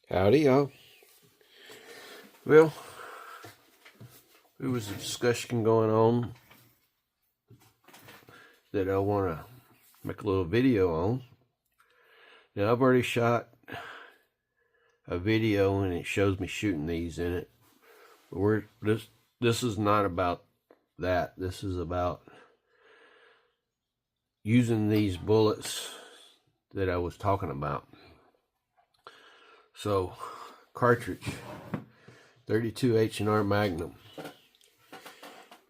Howdy, y'all. Well, there was a discussion going on that I want to make a little video on. Now, I've already shot a video and it shows me shooting these in it. But this is not about that. This is about using these bullets that I was talking about. So, cartridge, 32 H&R Magnum,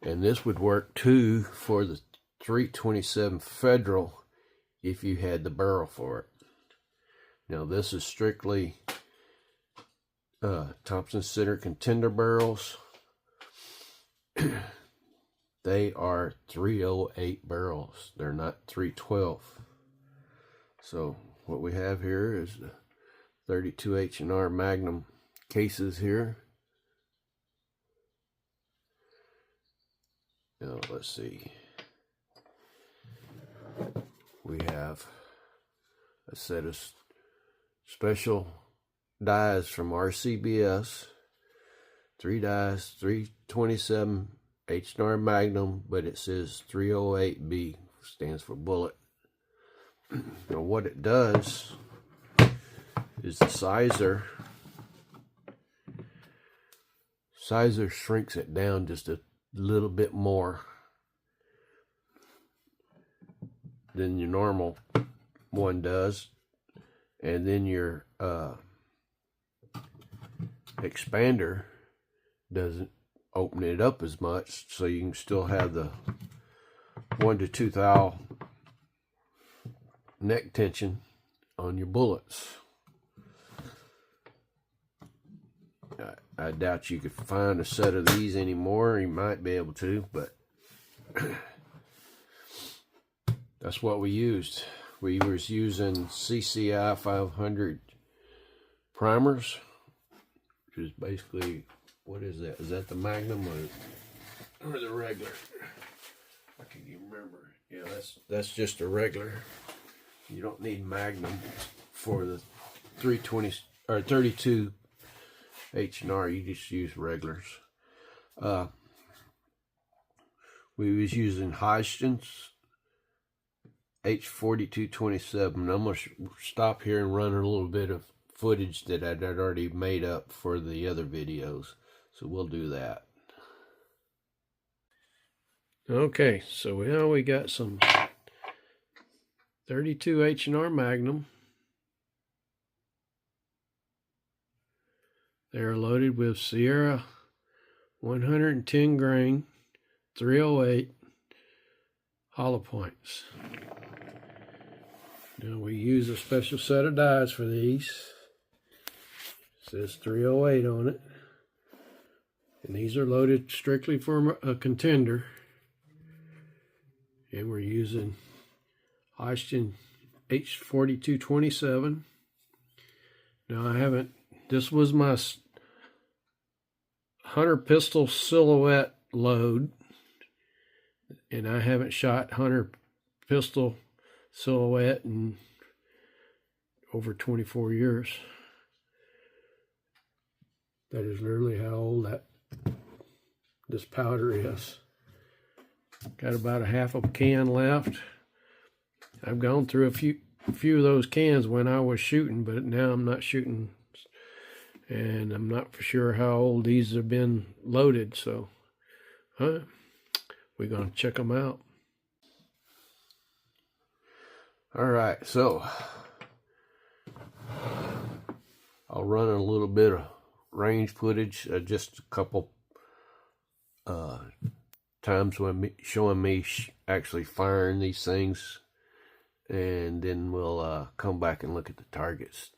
and this would work too for the 327 Federal if you had the barrel for it. Now this is strictly Thompson Center Contender barrels. They are 308 barrels. They're not 312. So what we have here is the 32 H&R Magnum cases here. Now let's see. We have a set of special dies from RCBS. 3 dies, 327 H&R Magnum, but it says 308B, stands for bullet. Now what it does is the sizer shrinks it down just a little bit more than your normal one does, and then your expander doesn't open it up as much, so you can still have the 1 to 2 thou neck tension on your bullets. I doubt you could find a set of these anymore. You might be able to, but that's what we used. We was using CCI 500 primers, which is basically, what is that? Is that the Magnum or the regular? I can't even remember. Yeah, that's just a regular. You don't need Magnum for the 320 or 32 H&R. You just use regulars. We was using Hodgson's H4227. I'm going to stop here and run a little bit of footage that I'd already made up for the other videos. So we'll do that. Okay, so now we got some 32 H&R Magnum. They are loaded with Sierra 110 grain 308 hollow points. Now we use a special set of dies for these. It says 308 on it. And these are loaded strictly for a Contender. And we're using Hodgson H4227. Now this was my Hunter pistol silhouette load, and I haven't shot Hunter pistol silhouette in over 24 years. That is literally how old this powder is. Got about a half a can left. I've gone through a few of those cans when I was shooting, but now I'm not shooting, and I'm not for sure how old these have been loaded, so we're going to check them out. Alright, so I'll run a little bit of range footage, just a couple times when showing me actually firing these things, and then we'll come back and look at the targets.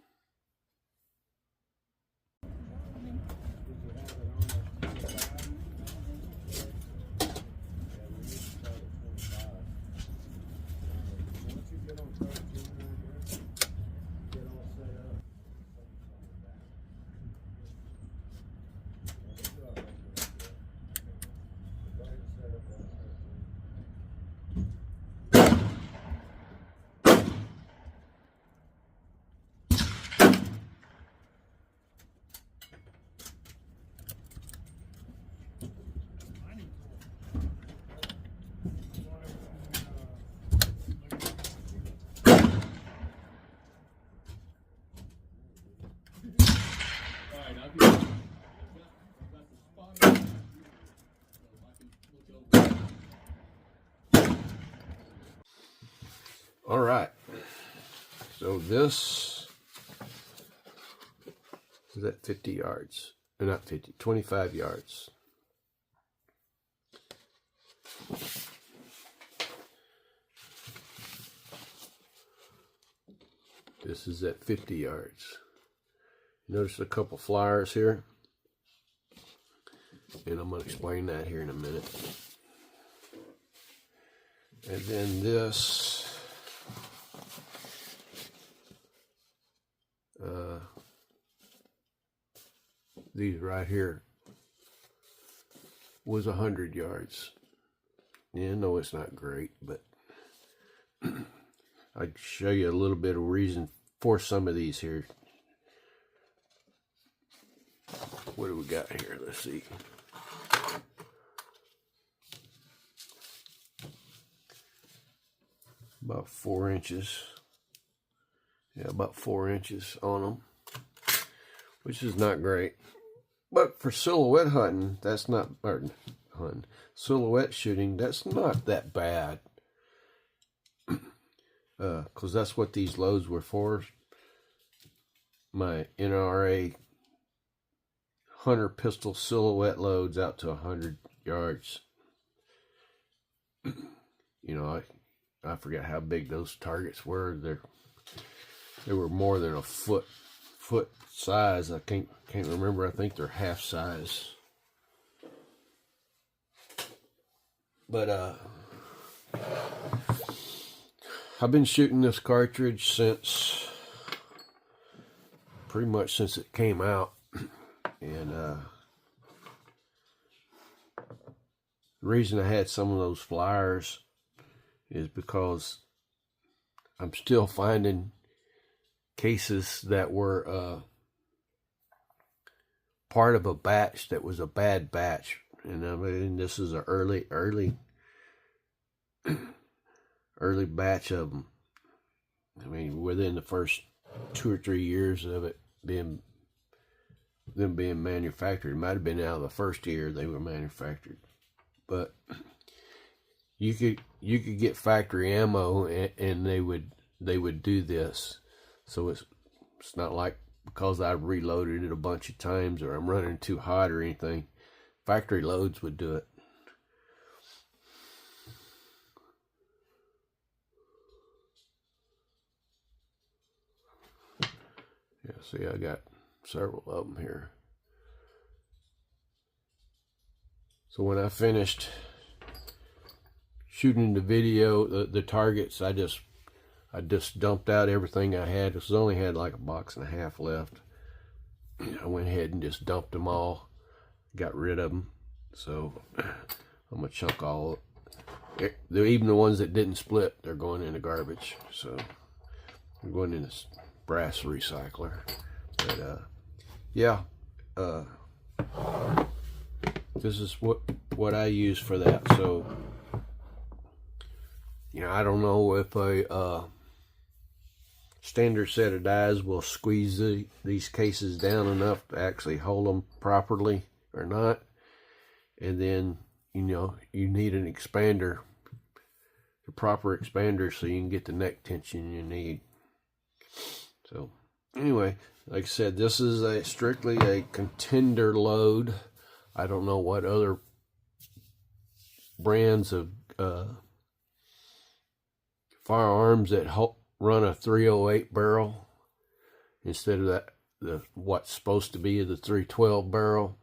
All right. So this is at 50 yards. Not 50, 25 yards. This is at 50 yards. Notice a couple flyers here. And I'm going to explain that here in a minute. And then this, these right here was 100 yards. Yeah, no, it's not great, but I'll show you a little bit of reason for some of these here. What do we got here? Let's see. About 4 inches. Yeah, about 4 inches on them, which is not great. But for silhouette hunting, that's not, or hunting, silhouette shooting, that's not that bad. Because that's what these loads were for. My NRA hunter pistol silhouette loads out to 100 yards. You know, I forgot how big those targets were. They were more than a foot size. I can't remember. I think they're half size. But I've been shooting this cartridge since pretty much since it came out, and the reason I had some of those flyers is because I'm still finding cases that were part of a batch that was a bad batch. And I mean, this is an early batch of them. I mean, within the first 2 or 3 years of it being manufactured. It might have been out of the first year they were manufactured. But you could get factory ammo, and they would do this. So it's not like because I reloaded it a bunch of times or I'm running too hot or anything. Factory loads would do it. Yeah, see, I got several of them here. So when I finished shooting the video, the targets, I just dumped out everything I had. I only had like 1.5 boxes left. I went ahead and just dumped them all, got rid of them. So I'm gonna chunk all. Even the ones that didn't split, they're going in the garbage. So I'm going in this brass recycler. But yeah, this is what I use for that. So you know, I don't know if a standard set of dies will squeeze these cases down enough to actually hold them properly or not. And then, you know, you need an expander, a proper expander, so you can get the neck tension you need. So anyway, like I said, this is strictly a Contender load. I don't know what other brands of firearms that run a 308 barrel instead of what's supposed to be the 312 barrel.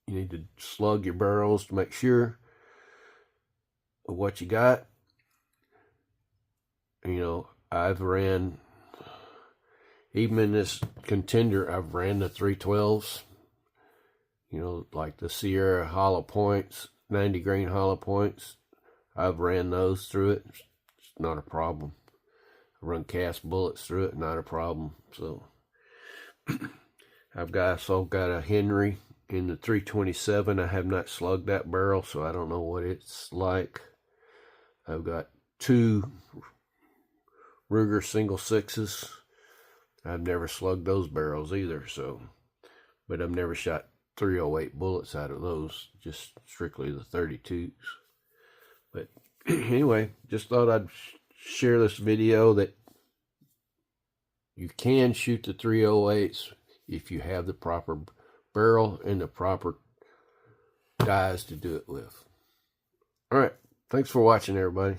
You need to slug your barrels to make sure of what you got. You know, I've ran, even in this Contender, I've ran the 312s. You know, like the Sierra hollow points, 90 grain hollow points. I've ran those through it. It's not a problem. I run cast bullets through it, not a problem. So I've also got a Henry in the 327. I have not slugged that barrel, so I don't know what it's like. I've got 2 Ruger single sixes. I've never slugged those barrels either, so, but I've never shot 308 bullets out of those, just strictly the 32s. But anyway, just thought I'd share this video that you can shoot the 308s if you have the proper barrel and the proper dies to do it with. All right. Thanks for watching, everybody.